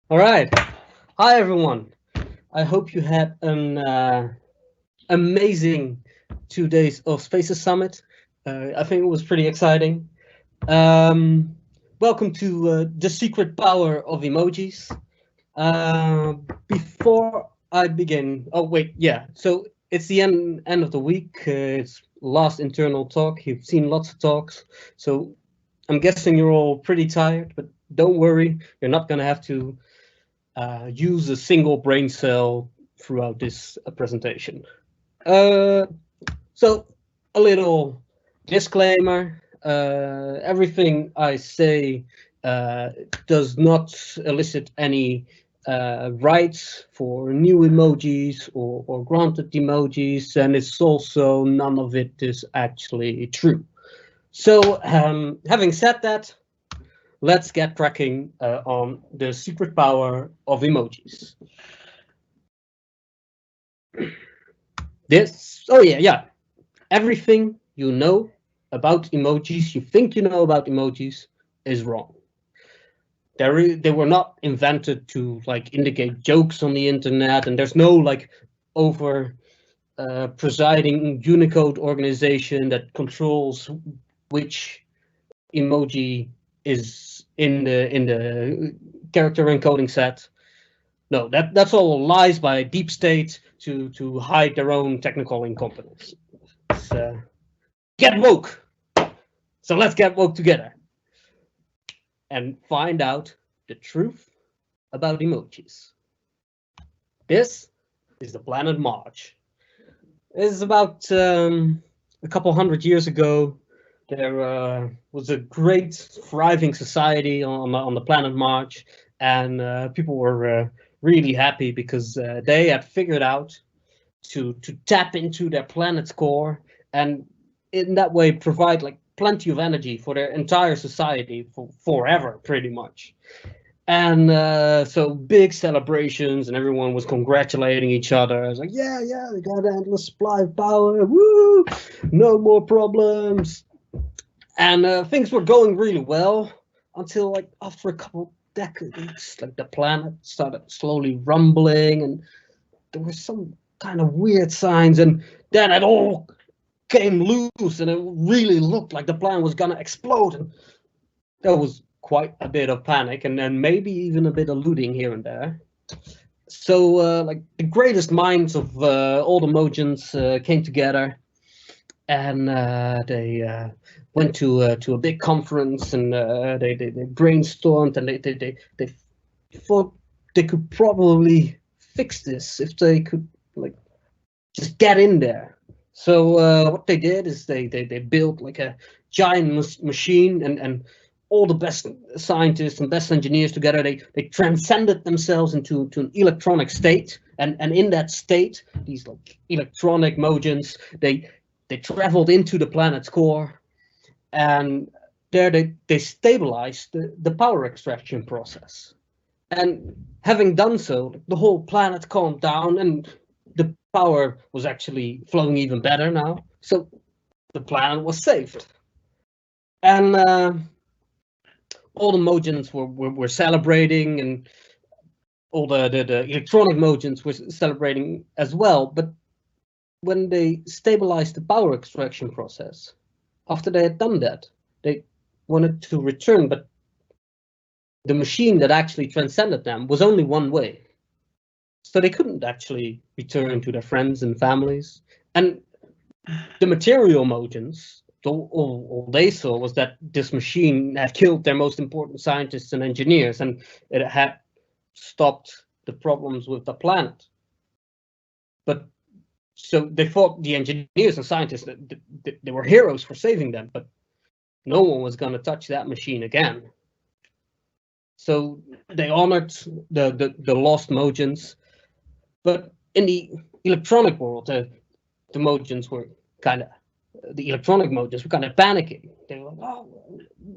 All right. Hi, everyone. I hope you had an amazing 2 days of Spaces Summit. I think it was pretty exciting. Um, Welcome to the secret power of emojis. Uh, Before I begin, oh wait, yeah. So it's the end of the week. It's last internal talk. You've seen lots of talks, so I'm guessing you're all pretty tired. But don't worry, you're not gonna have to use a single brain cell throughout this presentation. Uh, so, a little disclaimer, everything I say uh, does not elicit any rights for new emojis or granted emojis, and it's also none of it is actually true. So, having said that, let's get cracking on the secret power of emojis. Oh yeah. Everything you know about emojis, you think you know about emojis, is wrong. They were not invented to like indicate jokes on the internet, and there's no like over presiding Unicode organization that controls which emoji is in the character encoding set. No, that's all lies by deep state to hide their own technical incompetence. So, get woke. So let's get woke together and find out the truth about emojis. This is the planet Mars. It's about a couple hundred years ago. There was a great thriving society on the planet Mars, and people were really happy because they had figured out to tap into their planet's core and in that way provide like plenty of energy for their entire society for forever pretty much. And so big celebrations and everyone was congratulating each other. I was like, yeah, we got endless supply of power, woo, no more problems. And things were going really well until like after a couple decades, like the planet started slowly rumbling and there were some kind of weird signs, and then it all came loose, and it really looked like the plane was gonna explode. And there was quite a bit of panic, and then maybe even a bit of looting here and there. So, like the greatest minds of all the Mojans came together, and they went to a big conference, and they brainstormed, and they thought they could probably fix this if they could like just get in there. So what they did is they built like a giant machine, and all the best scientists and best engineers together, they transcended themselves into an electronic state, and in that state, these like electronic mojans, they traveled into the planet's core, and there they stabilized the power extraction process. And having done so, the whole planet calmed down, and the power was actually flowing even better now. So the planet was saved. And all the Mojans were celebrating, and all the electronic Mojans were celebrating as well. But when they stabilized the power extraction process, after they had done that, they wanted to return, but the machine that actually transcended them was only one way. So they couldn't actually return to their friends and families. And the material Mojans, all they saw was that this machine had killed their most important scientists and engineers, and it had stopped the problems with the planet. But so they thought the engineers and scientists that they were heroes for saving them, but no one was going to touch that machine again. So they honored the lost Mojans, but in the electronic world, the Mojans were kind of the electronic Mojans were kind of panicking. They were like, "Oh,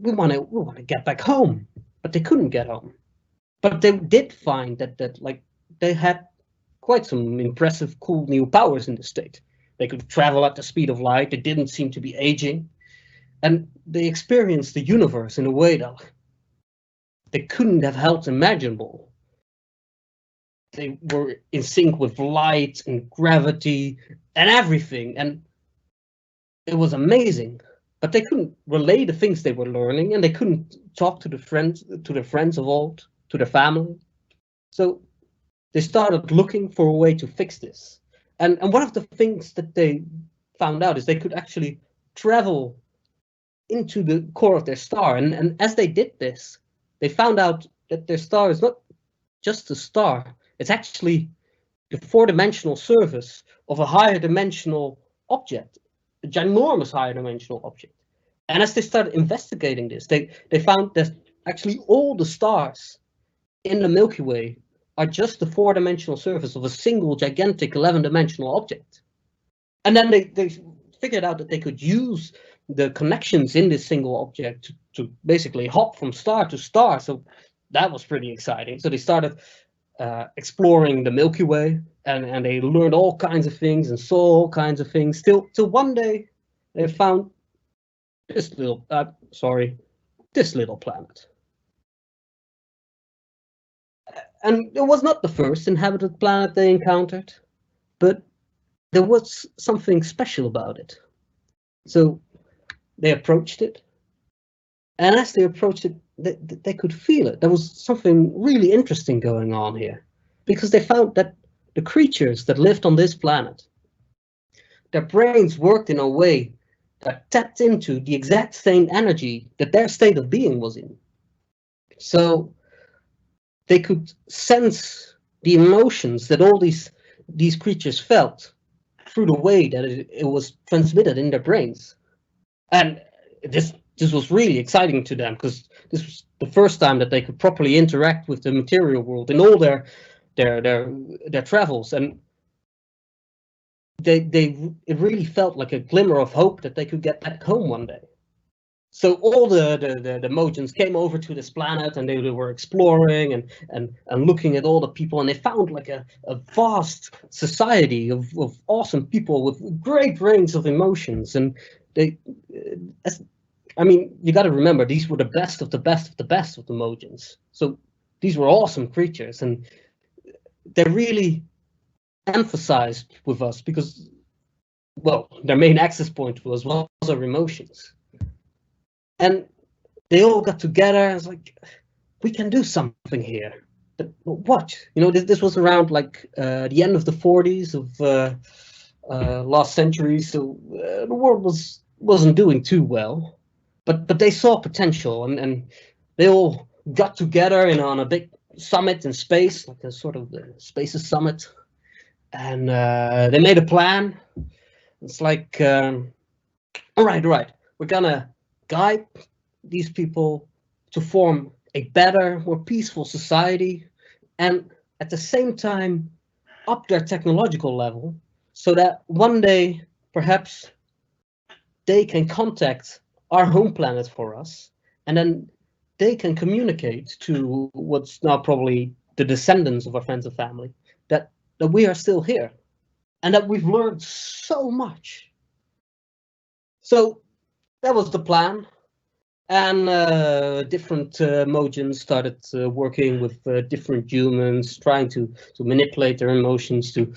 we want to get back home," but they couldn't get home. But they did find that like they had quite some impressive, cool new powers in the state. They could travel at the speed of light. They didn't seem to be aging, and they experienced the universe in a way that they couldn't have helped imaginable. they were in sync with light and gravity and everything, and it was amazing. But they couldn't relay the things they were learning, and they couldn't talk to their friends of old, to their family. So they started looking for a way to fix this. And one of the things that they found out is they could actually travel into the core of their star. And as they did this, they found out that their star is not just a star, it's actually the four-dimensional surface of a higher dimensional object, a ginormous higher dimensional object. And as they started investigating this, they found that actually all the stars in the Milky Way are just the four-dimensional surface of a single gigantic 11-dimensional object. And then they figured out that they could use the connections in this single object to basically hop from star to star. So that was pretty exciting. So they started exploring the Milky Way, and they learned all kinds of things and saw all kinds of things. Till one day they found this little planet. And it was not the first inhabited planet they encountered, but there was something special about it. So they approached it, and as they approached it, they could feel it. There was something really interesting going on here, because they found that the creatures that lived on this planet, their brains worked in a way that tapped into the exact same energy that their state of being was in. So they could sense the emotions that all these creatures felt through the way that it was transmitted in their brains. And this was really exciting to them, because this was the first time that they could properly interact with the material world in all their travels, and it really felt like a glimmer of hope that they could get back home one day. So all the Emojis came over to this planet, and they were exploring and looking at all the people, and they found like a vast society of awesome people with great range of emotions. And you got to remember, these were the best of the best of the best of the Emojis. So these were awesome creatures, and they really emphasized with us because, well, their main access point was our emotions. And they all got together and it's like, we can do something here. But what? This was around like the end of the 40s of last century, so the world wasn't doing too well. But they saw potential, and they all got together on a big summit in space, like a sort of the Spaces Summit, and they made a plan. It's like, all right, we're gonna guide these people to form a better, more peaceful society, and at the same time up their technological level, so that one day perhaps they can contact our home planet for us, and then they can communicate to what's now probably the descendants of our friends and family that we are still here and that we've learned so much. So that was the plan, and different Emojis started working with different humans, trying to manipulate their emotions to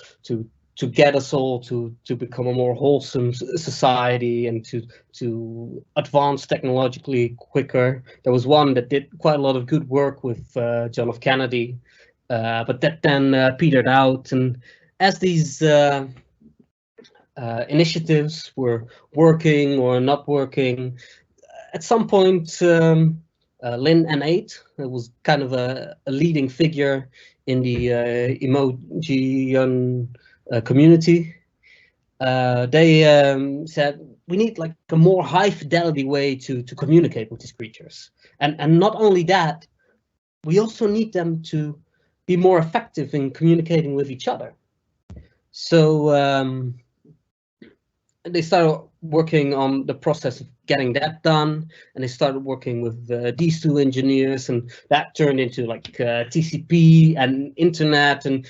get us all to become a more wholesome society and to advance technologically quicker. There was one that did quite a lot of good work with John F. Kennedy, but that then petered out. And as these initiatives were working or not working, at some point, Lynn N8 was kind of a leading figure in the Emoji community. They said, we need like a more high fidelity way to communicate with these creatures. And not only that, we also need them to be more effective in communicating with each other. So they started working on the process of getting that done, and they started working with these two engineers, and that turned into like TCP and internet. And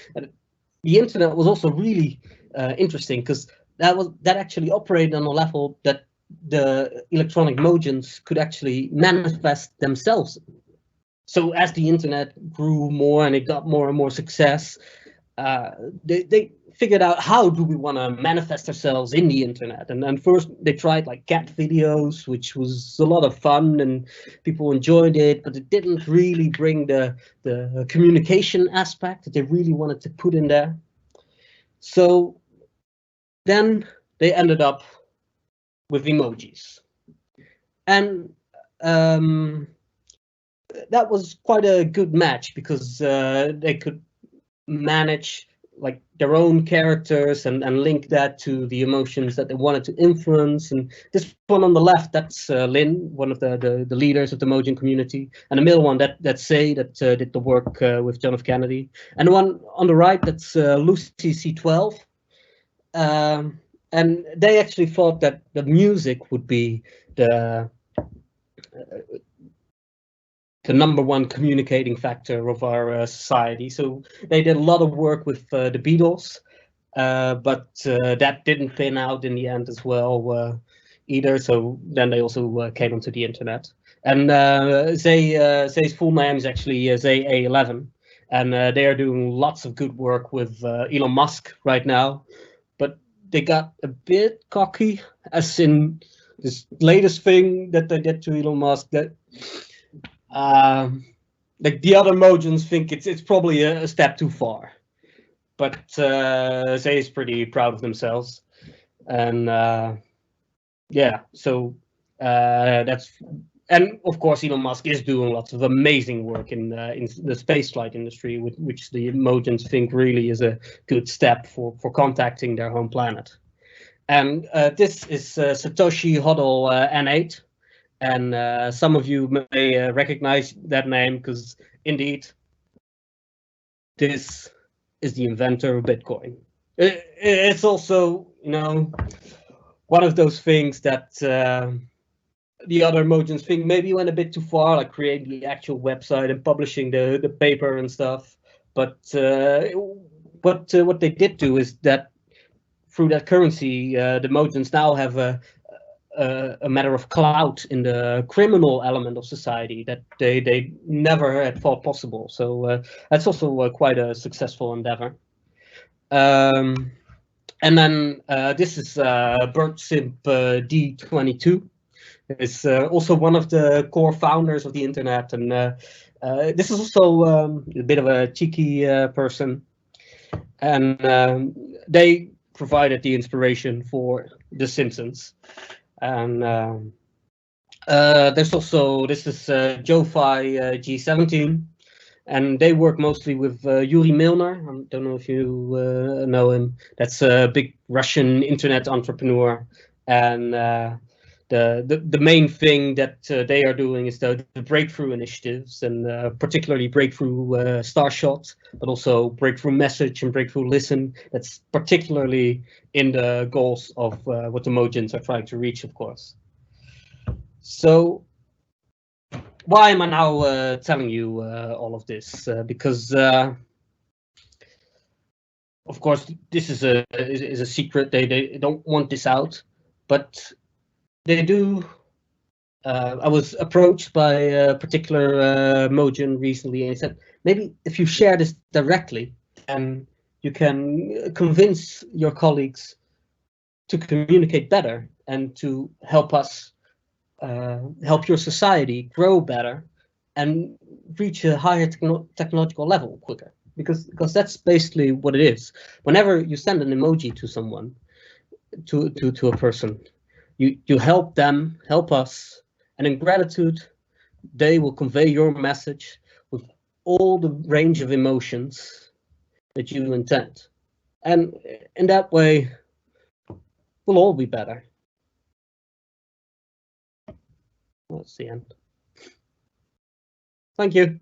the internet was also really interesting, because that actually operated on a level that the electronic Emojis could actually manifest themselves. So as the internet grew more and it got more and more success, they figured out how do we want to manifest ourselves in the internet. And first they tried like cat videos, which was a lot of fun and people enjoyed it, but it didn't really bring the communication aspect that they really wanted to put in there. So then they ended up with emojis. And that was quite a good match because they could manage like their own characters and link that to the emotions that they wanted to influence. And this one on the left, that's Lynn, one of the leaders of the Emojin community, and the middle one, that's Say, that did the work with John F. Kennedy, and the one on the right, that's Lucy C12. And they actually thought that the music would be the number one communicating factor of our society. So they did a lot of work with the Beatles, but that didn't pan out in the end as well either. So then they also came onto the internet. And Zay's full name is actually Zay A11. And they are doing lots of good work with Elon Musk right now. But they got a bit cocky, as in this latest thing that they did to Elon Musk, that like the other Mojans think it's probably a step too far, but Zay is pretty proud of themselves, and yeah, so that's, and of course Elon Musk is doing lots of amazing work in the spaceflight industry, which the Mojans think really is a good step for contacting their home planet. And this is Satoshi Hodl N8. And some of you may recognize that name because indeed, this is the inventor of Bitcoin. It's also, one of those things that the other Mojans think maybe went a bit too far, like creating the actual website and publishing the paper and stuff. But what they did do is that through that currency, the Mojans now have a matter of clout in the criminal element of society that they never had thought possible. So that's also quite a successful endeavor. And then this is Bert Simp D22. Is also one of the core founders of the internet, and this is also a bit of a cheeky person, and they provided the inspiration for The Simpsons. And there's also, this is Jofi G17, and they work mostly with Yuri Milner. I don't know if you know him. That's a big Russian internet entrepreneur, and the main thing that they are doing is the breakthrough initiatives, and particularly breakthrough Starshot, but also breakthrough message and breakthrough listen. That's particularly in the goals of what the Mojans are trying to reach, of course. So why am I now telling you all of this? Because of course this is a secret. They don't want this out, but they do. I was approached by a particular Mojan recently, and he said, maybe if you share this directly, then you can convince your colleagues to communicate better and to help us, help your society grow better and reach a higher technological level quicker. Because that's basically what it is. Whenever you send an emoji to someone, to a person, you help them, help us, and in gratitude, they will convey your message with all the range of emotions that you intend. And in that way, we'll all be better. That's the end. Thank you.